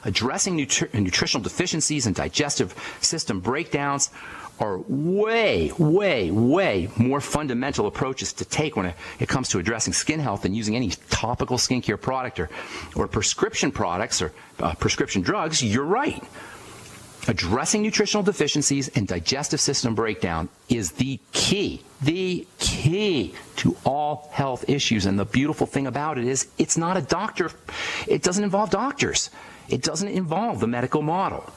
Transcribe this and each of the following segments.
addressing nutritional deficiencies and digestive system breakdowns are way, way, way more fundamental approaches to take when it comes to addressing skin health than using any topical skincare product or prescription products or prescription drugs. You're right. Addressing nutritional deficiencies and digestive system breakdown is the key to all health issues. And the beautiful thing about it is it's not a doctor. It doesn't involve doctors. It doesn't involve the medical model.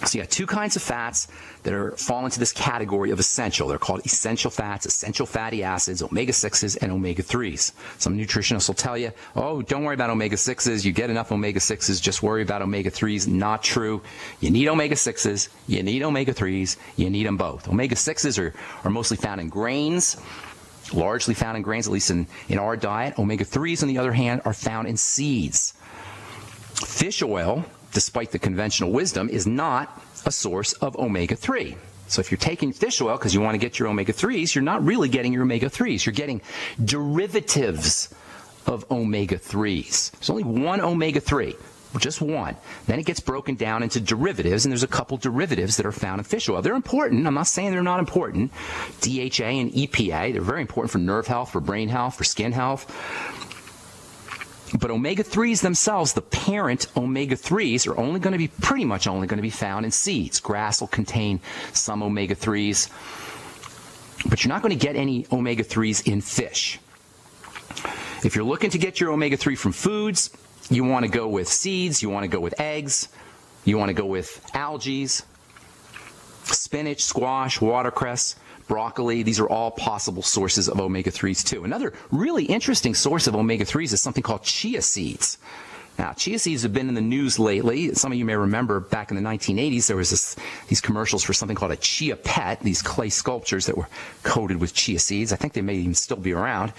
So you got two kinds of fats that fall into this category of essential. They're called essential fats, essential fatty acids, omega-6s, and omega-3s. Some nutritionists will tell you, oh, don't worry about omega-6s. You get enough omega-6s. Just worry about omega-3s. Not true. You need omega-6s. You need omega-3s. You need them both. Omega-6s are mostly found in grains, largely found in grains, at least in our diet. Omega-3s, on the other hand, are found in seeds. Fish oil, despite the conventional wisdom, is not a source of omega-3. So if you're taking fish oil because you want to get your omega-3s, you're not really getting your omega-3s. You're getting derivatives of omega-3s. There's only one omega-3, just one. Then it gets broken down into derivatives, and there's a couple derivatives that are found in fish oil. They're important. I'm not saying they're not important. DHA and EPA, they're very important for nerve health, for brain health, for skin health. But omega-3s themselves, the parent omega-3s, are only going to be pretty much only going to be found in seeds. Grass will contain some omega-3s, but you're not going to get any omega-3s in fish. If you're looking to get your omega-3 from foods, you want to go with seeds, you want to go with eggs, you want to go with algae, spinach, squash, watercress, broccoli. These are all possible sources of omega-3s too. Another really interesting source of omega-3s is something called chia seeds. Now, chia seeds have been in the news lately. Some of you may remember back in the 1980s, there was these commercials for something called a chia pet, these clay sculptures that were coated with chia seeds. I think they may even still be around.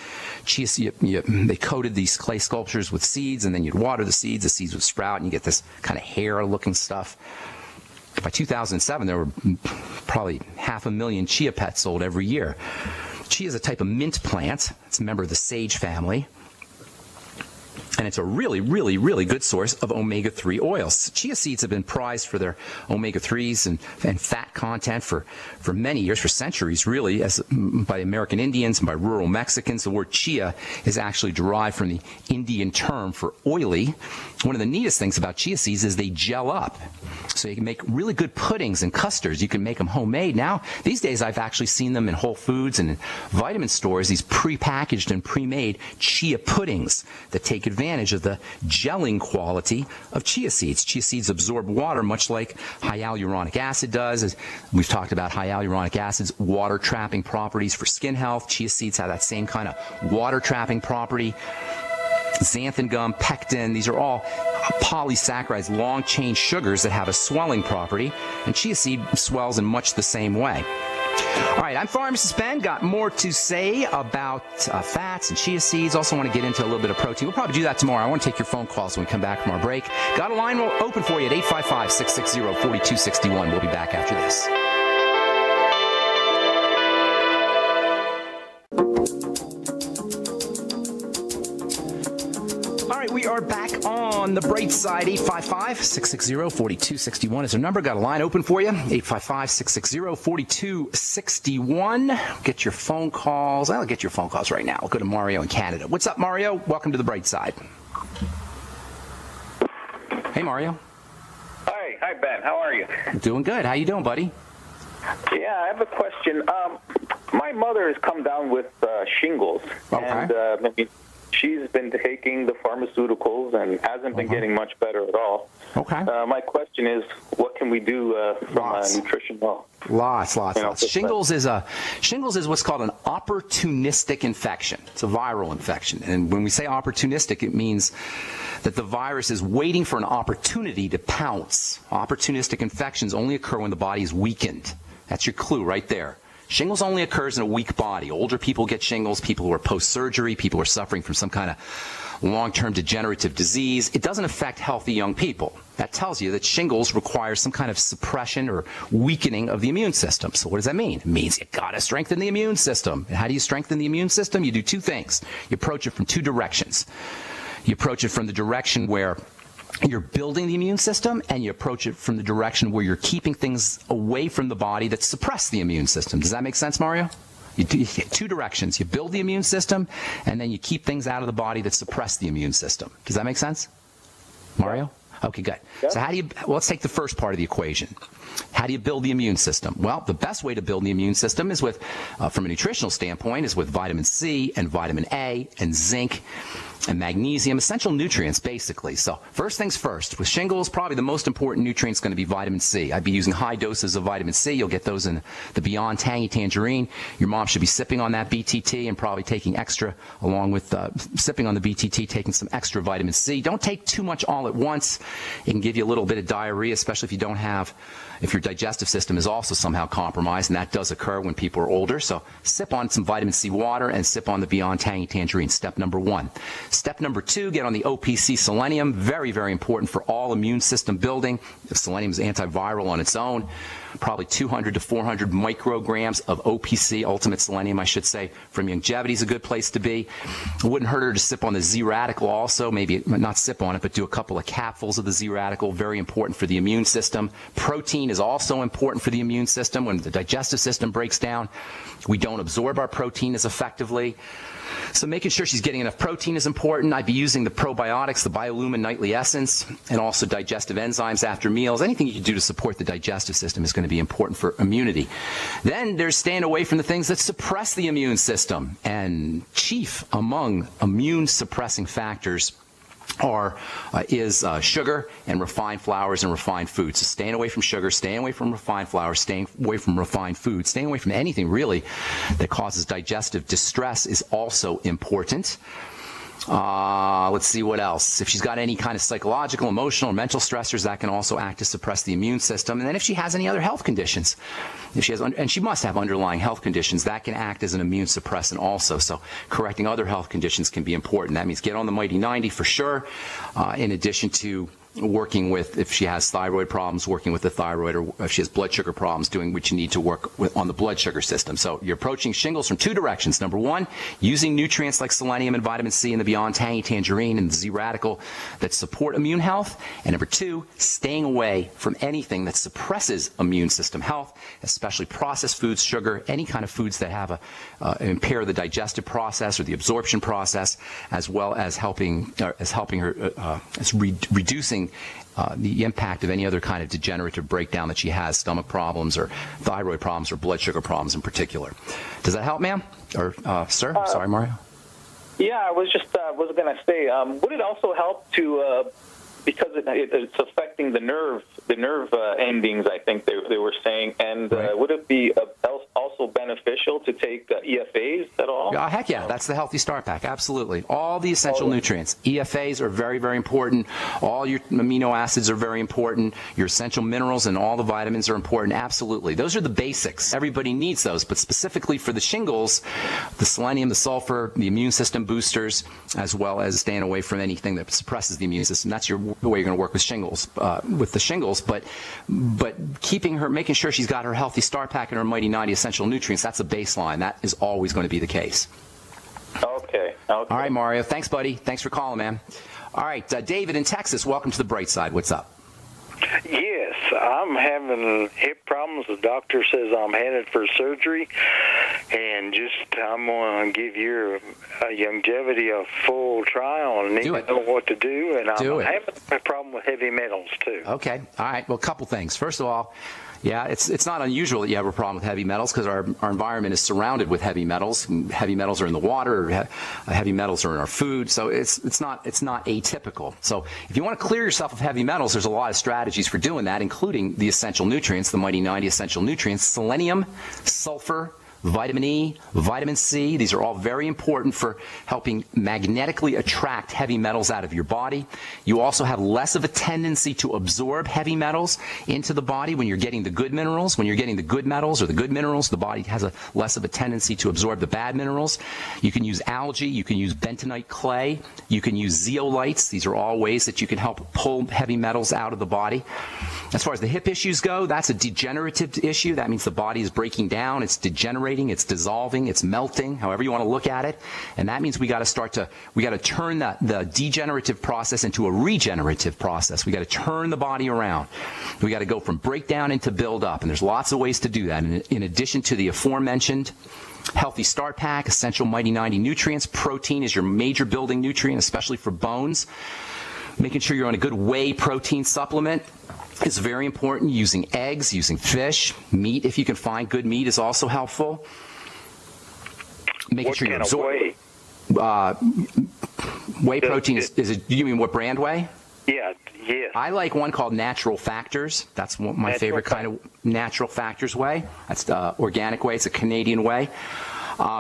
They coated these clay sculptures with seeds, and then you'd water the seeds would sprout, and you get this kind of hair-looking stuff. By 2007, there were probably 500,000 chia pets sold every year. Chia is a type of mint plant. It's a member of the sage family. And it's a really, really, really good source of omega-3 oils. Chia seeds have been prized for their omega-3s and fat content for many years, for centuries, really, by American Indians and by rural Mexicans. The word chia is actually derived from the Indian term for oily. One of the neatest things about chia seeds is they gel up. So you can make really good puddings and custards. You can make them homemade. Now, these days, I've actually seen them in Whole Foods and in vitamin stores, these prepackaged and pre-made chia puddings that take advantage of the gelling quality of chia seeds. Chia seeds absorb water much like hyaluronic acid does. As we've talked about hyaluronic acid's water trapping properties for skin health. Chia seeds have that same kind of water trapping property. Xanthan gum, pectin, these are all polysaccharides, long-chain sugars that have a swelling property, and chia seed swells in much the same way. All right, I'm Pharmacist Ben. Got more to say about fats and chia seeds. Also want to get into a little bit of protein. We'll probably do that tomorrow. I want to take your phone calls when we come back from our break. Got a line open for you at 855-660-4261. We'll be back after this. We are back on the bright side. 855-660-4261 is our number. Got a line open for you. 855-660-4261. Get your phone calls. I'll get your phone calls right now. I'll go to Mario in Canada. What's up, Mario? Welcome to the bright side. Hey, Mario. Hi, Ben. How are you? Doing good. How you doing, buddy? Yeah, I have a question. My mother has come down with shingles. Okay. And she's been taking the pharmaceuticals and hasn't been getting much better at all. Okay. My question is, what can we do from a nutrition law? Lots. Shingles is what's called an opportunistic infection. It's a viral infection. And when we say opportunistic, it means that the virus is waiting for an opportunity to pounce. Opportunistic infections only occur when the body is weakened. That's your clue right there. Shingles only occurs in a weak body. Older people get shingles, people who are post-surgery, people who are suffering from some kind of long-term degenerative disease. It doesn't affect healthy young people. That tells you that shingles requires some kind of suppression or weakening of the immune system. So what does that mean? It means you got to strengthen the immune system. And how do you strengthen the immune system? You do two things. You approach it from two directions. You approach it from the direction where you're building the immune system, and you approach it from the direction where you're keeping things away from the body that suppress the immune system. Does that make sense, Mario? You do two directions. You build the immune system, and then you keep things out of the body that suppress the immune system. Does that make sense, Mario? Okay, good. Yeah. So let's take the first part of the equation. How do you build the immune system? Well, the best way to build the immune system is with, from a nutritional standpoint, is with vitamin C and vitamin A and zinc and magnesium, essential nutrients, basically. So first things first, with shingles, probably the most important nutrient is going to be vitamin C. I'd be using high doses of vitamin C. You'll get those in the Beyond Tangy Tangerine. Your mom should be sipping on that BTT and probably taking extra, along with sipping on the BTT, taking some extra vitamin C. Don't take too much all at once. It can give you a little bit of diarrhea, especially if your digestive system is also somehow compromised, and that does occur when people are older. So sip on some vitamin C water and sip on the Beyond Tangy Tangerine, step number 1. Step number 2, get on the OPC selenium. Very, very important for all immune system building. Selenium is antiviral on its own. Probably 200 to 400 micrograms of OPC, ultimate selenium, I should say, from Longevity is a good place to be. It wouldn't hurt her to sip on the Z-Radical also. Maybe not sip on it, but do a couple of capfuls of the Z-Radical. Very important for the immune system. Protein is also important for the immune system. When the digestive system breaks down, we don't absorb our protein as effectively. So making sure she's getting enough protein is important. I'd be using the probiotics, the Biolumin Nightly Essence, and also digestive enzymes after meals. Anything you can do to support the digestive system is going to be important for immunity. Then there's staying away from the things that suppress the immune system. And chief among immune suppressing factors is sugar and refined flours and refined foods. So staying away from sugar, staying away from refined flours, staying away from refined foods, staying away from anything really that causes digestive distress is also important. Let's see what else. If she's got any kind of psychological, emotional, or mental stressors, that can also act to suppress the immune system. And then if she has any other health conditions, and she must have underlying health conditions, that can act as an immune suppressant also. So correcting other health conditions can be important. That means get on the Mighty 90 for sure, in addition to working with, if she has thyroid problems, working with the thyroid, or if she has blood sugar problems, doing what you need to work with on the blood sugar system. So you're approaching shingles from two directions. Number 1, using nutrients like selenium and vitamin C and the Beyond Tangy Tangerine and the Z-Radical that support immune health. And number 2, staying away from anything that suppresses immune system health, especially processed foods, sugar, any kind of foods that have impair the digestive process or the absorption process, as well as reducing the impact of any other kind of degenerative breakdown that she has, stomach problems or thyroid problems or blood sugar problems in particular. Does that help, ma'am? Or sir? Sorry, Mario. Yeah, I was just was going to say, would it also help to, because it's affecting the nerve endings, I think they were saying, and right. Would it be also beneficial to take EFAs at all? Heck yeah, that's the Healthy Start Pack, absolutely. All the essential nutrients. EFAs are very, very important. All your amino acids are very important. Your essential minerals and all the vitamins are important, absolutely. Those are the basics. Everybody needs those, but specifically for the shingles, the selenium, the sulfur, the immune system boosters, as well as staying away from anything that suppresses the immune system. That's the way you're going to work with shingles, but making sure she's got her Healthy Start Pack and her Mighty 90 essential nutrients, that's a baseline. That is always going to be the case. Okay. All right, Mario. Thanks, buddy. Thanks for calling, man. All right, David in Texas, welcome to the bright side. What's up? Yes, I'm having hip problems. The doctor says I'm headed for surgery, and I'm going to give your Longevity a full trial and need to know what to do. And I'm having a problem with heavy metals too. Okay, all right. Well, a couple things. First of all, yeah, it's not unusual that you have a problem with heavy metals because our environment is surrounded with heavy metals. Heavy metals are in the water, heavy metals are in our food, so it's not atypical. So if you want to clear yourself of heavy metals, there's a lot of strategies for doing that, including the essential nutrients, the Mighty 90 essential nutrients, selenium, sulfur, vitamin E, vitamin C. These are all very important for helping magnetically attract heavy metals out of your body. You also have less of a tendency to absorb heavy metals into the body when you're getting the good minerals. When you're getting the good metals or the good minerals, the body has less of a tendency to absorb the bad minerals. You can use algae. You can use bentonite clay. You can use zeolites. These are all ways that you can help pull heavy metals out of the body. As far as the hip issues go, that's a degenerative issue. That means the body is breaking down, it's degenerating, it's dissolving, it's melting, however you want to look at it. And that means we got to turn the degenerative process into a regenerative process. We got to turn the body around. We got to go from breakdown into build up. And there's lots of ways to do that. And in addition to the aforementioned Healthy Start Pack, Essential Mighty 90 nutrients, protein is your major building nutrient, especially for bones. Making sure you're on a good whey protein supplement is very important. Using eggs, using fish, meat, if you can find good meat, is also helpful. Making sure you absorb whey protein is it, you mean what brand whey? Yeah, yes. I like one called Natural Factors. That's my favorite kind of Natural Factors whey. That's organic whey. It's a Canadian whey.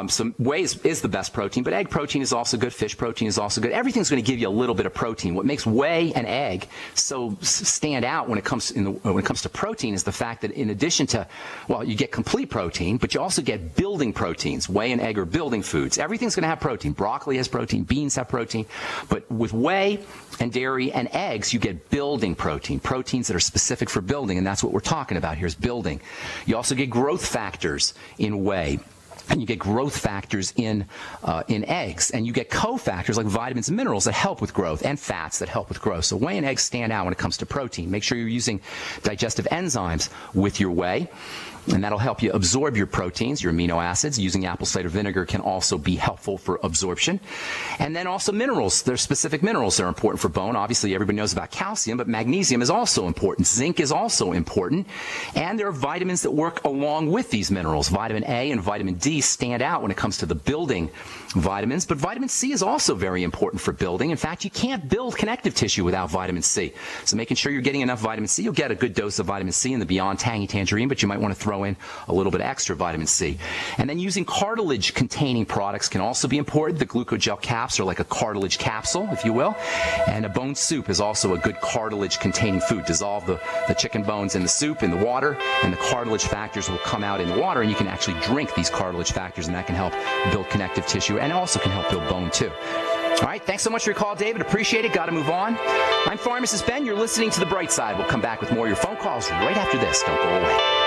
So whey is the best protein, but egg protein is also good. Fish protein is also good. Everything's going to give you a little bit of protein. What makes whey and egg so stand out when it comes to protein is the fact that in addition to, well, you get complete protein, but you also get building proteins. Whey and egg are building foods. Everything's going to have protein. Broccoli has protein. Beans have protein. But with whey and dairy and eggs, you get building protein, proteins that are specific for building, and that's what we're talking about here is building. You also get growth factors in whey. And you get growth factors in eggs, and you get cofactors like vitamins and minerals that help with growth, and fats that help with growth. So whey and eggs stand out when it comes to protein. Make sure you're using digestive enzymes with your whey, and that'll help you absorb your proteins, your amino acids. Using apple cider vinegar can also be helpful for absorption. And then also minerals. There's specific minerals that are important for bone. Obviously, everybody knows about calcium, but magnesium is also important. Zinc is also important. And there are vitamins that work along with these minerals. Vitamin A and vitamin D stand out when it comes to the building vitamins, but vitamin C is also very important for building. In fact, you can't build connective tissue without vitamin C. So making sure you're getting enough vitamin C, you'll get a good dose of vitamin C in the Beyond Tangy Tangerine, but you might want to throw in a little bit extra vitamin C. And then using cartilage-containing products can also be important. The glucogel caps are like a cartilage capsule, if you will. And a bone soup is also a good cartilage-containing food. Dissolve the chicken bones in the soup, in the water, and the cartilage factors will come out in the water, and you can actually drink these cartilage factors, and that can help build connective tissue and also can help build bone too. All right, thanks so much for your call, David. Appreciate it. Got to move on. I'm Pharmacist Ben. You're listening to The Bright Side. We'll come back with more of your phone calls right after this. Don't go away.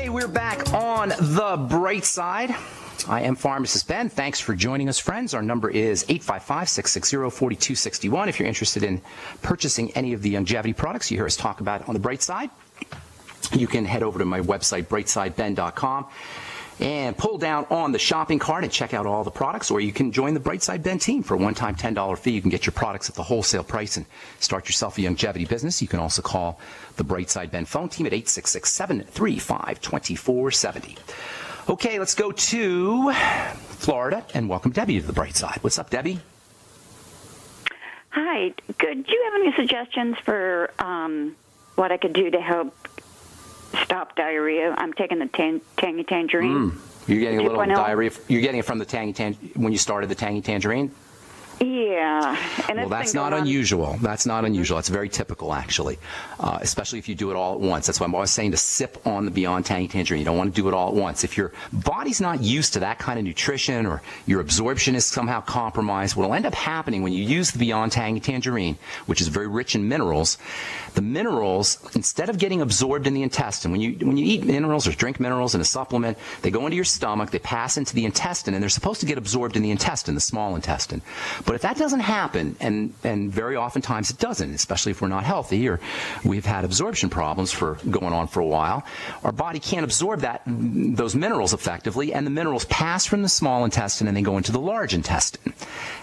We're back on The Bright Side. I am Pharmacist Ben. Thanks for joining us, friends. Our number is 855-660-4261. If you're interested in purchasing any of the longevity products you hear us talk about on The Bright Side, you can head over to my website, brightsideben.com, and pull down on the shopping cart and check out all the products, or you can join the Brightside Ben team for a one-time $10 fee. You can get your products at the wholesale price and start yourself a longevity business. You can also call the Brightside Ben phone team at 866-735-2470. Okay, let's go to Florida and welcome Debbie to the Bright Side. What's up, Debbie? Hi. Good. Do you have any suggestions for what I could do to help stop diarrhea? I'm taking the Tangy Tangerine. You're getting a little diarrhea. You're getting it from the Tangy Tangerine when you started the Tangy Tangerine? Yeah. And well, that's not unusual. That's not unusual. It's very typical, actually, especially if you do it all at once. That's why I'm always saying to sip on the Beyond Tangy Tangerine. You don't want to do it all at once. If your body's not used to that kind of nutrition or your absorption is somehow compromised, what will end up happening when you use the Beyond Tangy Tangerine, which is very rich in minerals, the minerals, instead of getting absorbed in the intestine, when you eat minerals or drink minerals in a supplement, they go into your stomach, they pass into the intestine, and they're supposed to get absorbed in the intestine, the small intestine. But if that doesn't happen, and very oftentimes it doesn't, especially if we're not healthy or we've had absorption problems for going on for a while, our body can't absorb those minerals effectively, and the minerals pass from the small intestine and they go into the large intestine.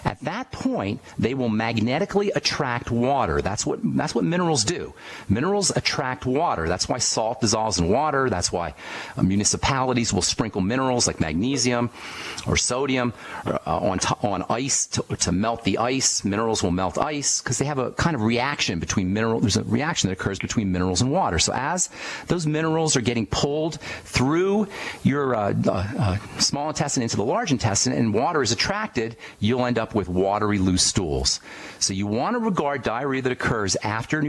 At that point, they will magnetically attract water. That's what minerals do. Minerals attract water. That's why salt dissolves in water. That's why municipalities will sprinkle minerals like magnesium or sodium on ice to to melt the ice. Minerals will melt ice because they have a kind of reaction between minerals. There's a reaction that occurs between minerals and water. So as those minerals are getting pulled through your small intestine into the large intestine and water is attracted, you'll end up with watery loose stools. So you want to regard diarrhea that occurs after